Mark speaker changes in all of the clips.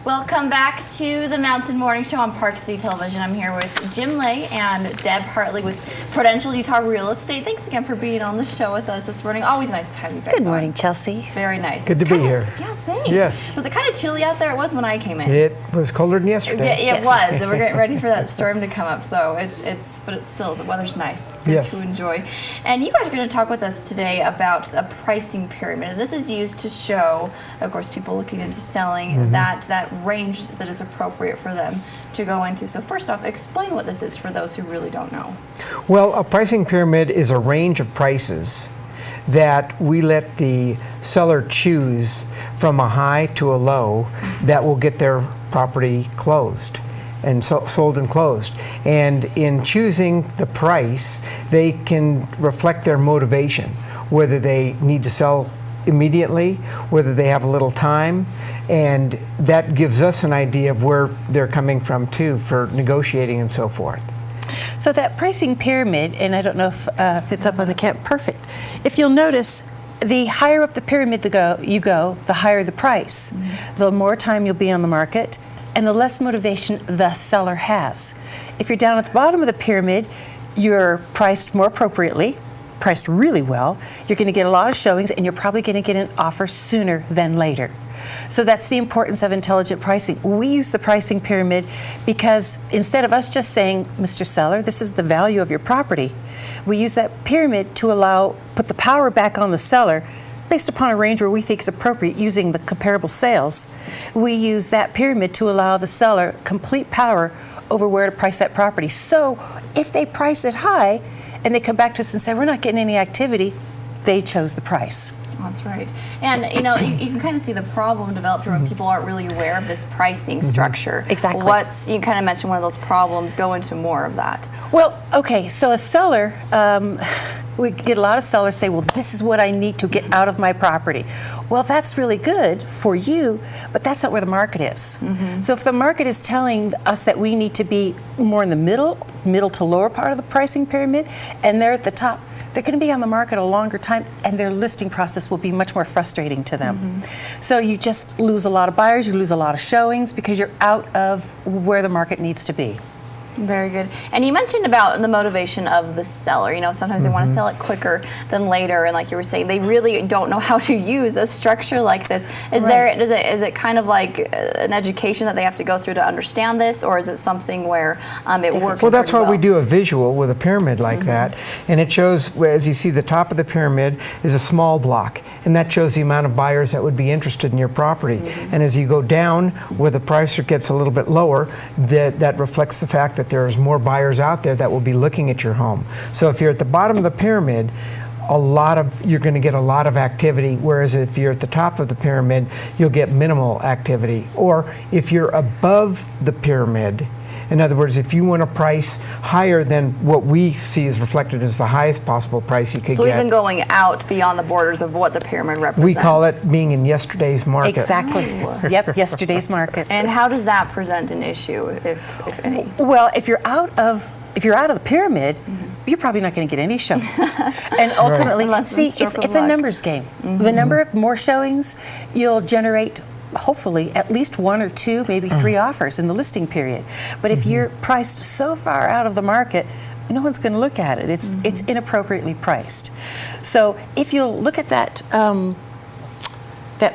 Speaker 1: Welcome back to the Mountain Morning Show on Park City Television. I'm here with Jim Lay and Deb Hartley with Prudential Utah Real Estate. Thanks again for being on the show with us this morning. Always nice to have you guys
Speaker 2: Good morning,
Speaker 1: on.
Speaker 2: Chelsea.
Speaker 1: It's very nice.
Speaker 3: Good to be here.
Speaker 1: Yeah, thanks.
Speaker 3: Yes.
Speaker 1: Was it kind of chilly out there? It was when I came in.
Speaker 3: It was colder than yesterday.
Speaker 1: It was, and we're getting ready for that storm to come up. So but it's still, the weather's nice. Good
Speaker 3: Yes.
Speaker 1: to enjoy. And you guys are going to talk with us today about a pricing pyramid. And this is used to show, of course, people looking into selling that range that is appropriate for them to go into. So first off, explain what this is for those who really don't know.
Speaker 3: Well, a pricing pyramid is a range of prices that we let the seller choose from a high to a low that will get their property closed and sold and closed. And in choosing the price, they can reflect their motivation, whether they need to sell immediately, whether they have a little time, and that gives us an idea of where they're coming from too for negotiating and so forth.
Speaker 2: So that pricing pyramid, and I don't know if it's up on the camp, perfect. If you'll notice, the higher up the pyramid you go, the higher the price. The more time you'll be on the market, and the less motivation the seller has. If you're down at the bottom of the pyramid, you're priced more appropriately, priced really well, you're going to get a lot of showings, and you're probably going to get an offer sooner than later. So that's the importance of intelligent pricing. We use the pricing pyramid because instead of us just saying, Mr. Seller, this is the value of your property, we use that pyramid to put the power back on the seller based upon a range where we think is appropriate using the comparable sales. We use that pyramid to allow the seller complete power over where to price that property. So if they price it high and they come back to us and say, we're not getting any activity, they chose the price.
Speaker 1: That's right. And, you know, you can kind of see the problem develop here when people aren't really aware of this pricing structure.
Speaker 2: Exactly.
Speaker 1: You kind of mentioned one of those problems. Go into more of that.
Speaker 2: Well, okay, so a seller, we get a lot of sellers say, well, this is what I need to get out of my property. Well, that's really good for you, but that's not where the market is. So if the market is telling us that we need to be more in the middle to lower part of the pricing pyramid, and they're at the top, they're going to be on the market a longer time, and their listing process will be much more frustrating to them. So you just lose a lot of buyers, you lose a lot of showings because you're out of where the market needs to be.
Speaker 1: Very good. And you mentioned about the motivation of the seller. You know, sometimes they want to sell it quicker than later, and like you were saying, they really don't know how to use a structure like this. Is it kind of like an education that they have to go through to understand this, or is it something where it works?
Speaker 3: Well, that's why we do a visual with a pyramid like that, and it shows, as you see, the top of the pyramid is a small block, and that shows the amount of buyers that would be interested in your property. And as you go down, where the price get a little bit lower, that reflects the fact that there's more buyers out there that will be looking at your home. So if you're at the bottom of the pyramid, you're going to get a lot of activity, whereas if you're at the top of the pyramid, you'll get minimal activity. Or if you're above the pyramid, in other words, if you want a price higher than what we see is reflected as the highest possible price you could get.
Speaker 1: So even going out beyond the borders of what the pyramid represents.
Speaker 3: We call it being in yesterday's market.
Speaker 2: Exactly. Yep, yesterday's market.
Speaker 1: And how does that present an issue, if any?
Speaker 2: Well, if you're out of the pyramid, you're probably not going to get any showings. And ultimately, see, it's a numbers game. The number of more showings, you'll generate hopefully at least one or two, maybe three offers in the listing period. But if you're priced so far out of the market, no one's going to look at it. It's inappropriately priced. So if you'll look at that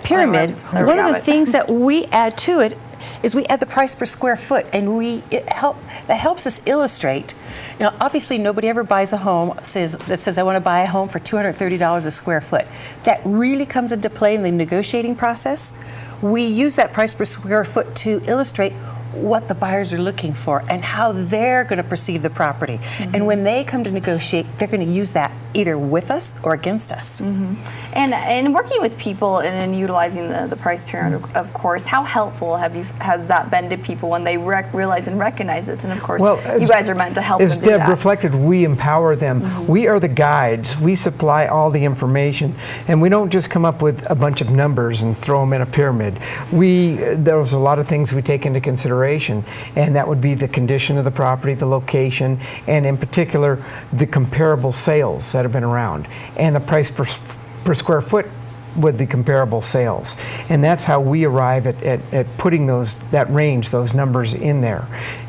Speaker 2: pyramid, one of the things that we add to it is we add the price per square foot, and that helps us illustrate. You know, obviously nobody ever buys a home that says I want to buy a home for $230 a square foot. That really comes into play in the negotiating process. We use that price per square foot to illustrate what the buyers are looking for and how they're going to perceive the property. And when they come to negotiate, they're going to use that either with us or against us.
Speaker 1: And working with people and utilizing the price pyramid, of course, how helpful has that been to people when they realize and recognize this? And of course, you guys are meant to help them do that.
Speaker 3: As Deb reflected, we empower them. We are the guides. We supply all the information, and we don't just come up with a bunch of numbers and throw them in a pyramid. There's a lot of things we take into consideration, and that would be the condition of the property, the location, and in particular, the comparable sales that have been around. And the price per square foot with the comparable sales. And that's how we arrive at putting that range, those numbers in there.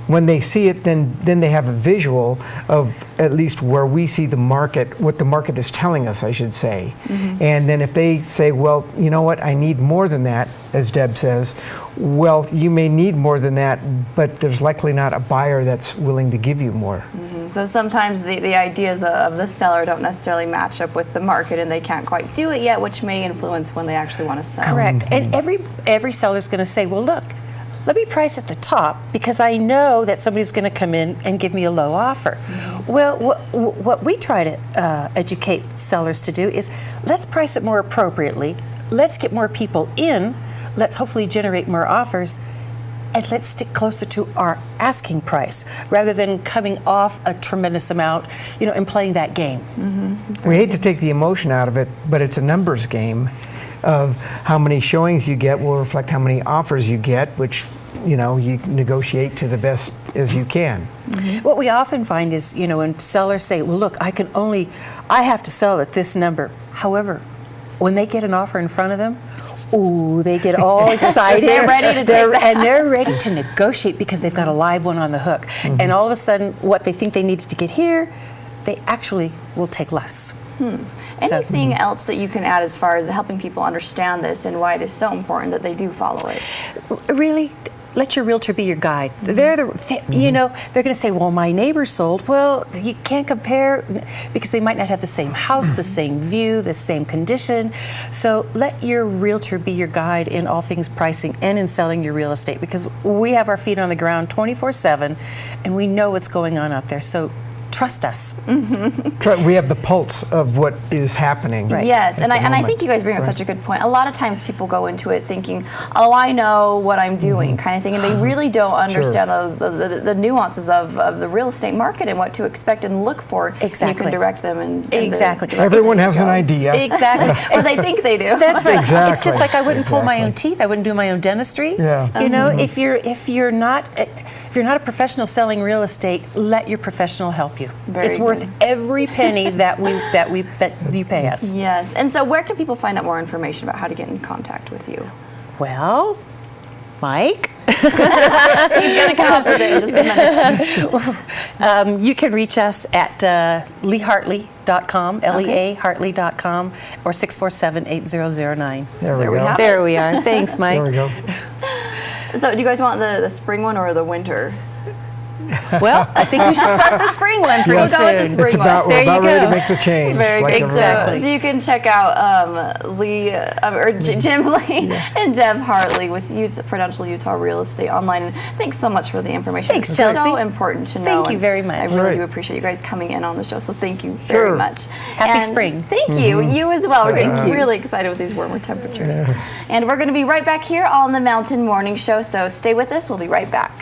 Speaker 3: When they see it, then they have a visual of at least where we see the market, what the market is telling us, I should say. And then if they say, well, you know what, I need more than that, as Deb says, well, you may need more than that, but there's likely not a buyer that's willing to give you more.
Speaker 1: So sometimes the ideas of the seller don't necessarily match up with the market, and they can't quite do it yet, which may influence when they actually want to sell.
Speaker 2: Correct. And every seller is going to say, well, look, let me price at the top because I know that somebody's going to come in and give me a low offer. Well, what we try to educate sellers to do is let's price it more appropriately. Let's get more people in. Let's hopefully generate more offers. And let's stick closer to our asking price rather than coming off a tremendous amount, and playing that game.
Speaker 3: We hate to take the emotion out of it, but it's a numbers game of how many showings you get will reflect how many offers you get, which you negotiate to the best as you can.
Speaker 2: What we often find is, when sellers say, well, look, I have to sell at this number. However, when they get an offer in front of them, ooh, they get all excited.
Speaker 1: They're ready to
Speaker 2: they're ready to negotiate because they've got a live one on the hook. And all of a sudden, what they think they needed to get here, they actually will take less.
Speaker 1: Anything else that you can add as far as helping people understand this and why it is so important that they do follow it?
Speaker 2: Really, let your realtor be your guide. They're going to say, well, my neighbor sold. Well, you can't compare because they might not have the same house, the same view, the same condition. So let your realtor be your guide in all things pricing and in selling your real estate, because we have our feet on the ground 24/7 and we know what's going on out there. So trust us.
Speaker 3: We have the pulse of what is happening.
Speaker 2: Right.
Speaker 1: Yes, and I think you guys bring up such a good point. A lot of times people go into it thinking, oh, I know what I'm doing, kind of thing, and they really don't understand the nuances of the real estate market and what to expect and look for.
Speaker 2: Exactly.
Speaker 1: And you can direct them.
Speaker 2: Exactly.
Speaker 3: Everyone has an idea.
Speaker 2: Exactly.
Speaker 1: Or they think they do.
Speaker 2: That's right.
Speaker 3: Exactly.
Speaker 2: It's just like I wouldn't pull my own teeth. I wouldn't do my own dentistry.
Speaker 3: Yeah.
Speaker 2: If you're not a professional selling real estate, let your professional help you.
Speaker 1: Very
Speaker 2: it's worth
Speaker 1: good.
Speaker 2: every penny that you pay us.
Speaker 1: Yes. And so where can people find out more information about how to get in contact with you?
Speaker 2: Well, Mike.
Speaker 1: He's going to come up with it in just a minute.
Speaker 2: You can reach us at leehartley.com, leahartley.com, or 647-8009.
Speaker 3: There we go.
Speaker 1: have it.
Speaker 2: There we are. Thanks, Mike.
Speaker 3: There we go.
Speaker 1: So do you guys want the spring one or the winter?
Speaker 2: Well, I think we should start the spring one pretty
Speaker 1: We'll go with the
Speaker 2: soon.
Speaker 1: spring
Speaker 3: It's
Speaker 1: one.
Speaker 3: about, we're
Speaker 2: There you
Speaker 3: about ready
Speaker 2: go.
Speaker 3: to make the change.
Speaker 1: Very
Speaker 3: like
Speaker 1: good.
Speaker 3: everyone
Speaker 2: Exactly.
Speaker 3: else.
Speaker 1: So you can check out Jim Lee and Deb Hartley with Prudential Utah Real Estate online. And thanks so much for the information.
Speaker 2: Thanks,
Speaker 1: it's
Speaker 2: Chelsea.
Speaker 1: so important to know.
Speaker 2: Thank you
Speaker 1: and
Speaker 2: very much.
Speaker 1: I really
Speaker 3: Right.
Speaker 1: do appreciate you guys coming in on the show. So thank you very
Speaker 3: Sure.
Speaker 1: much.
Speaker 2: Happy
Speaker 1: And
Speaker 2: spring.
Speaker 1: Thank you. You as well. We're
Speaker 2: Thank
Speaker 1: getting
Speaker 2: you.
Speaker 1: really excited with these warmer temperatures. And we're going to be right back here on the Mountain Morning Show. So stay with us. We'll be right back.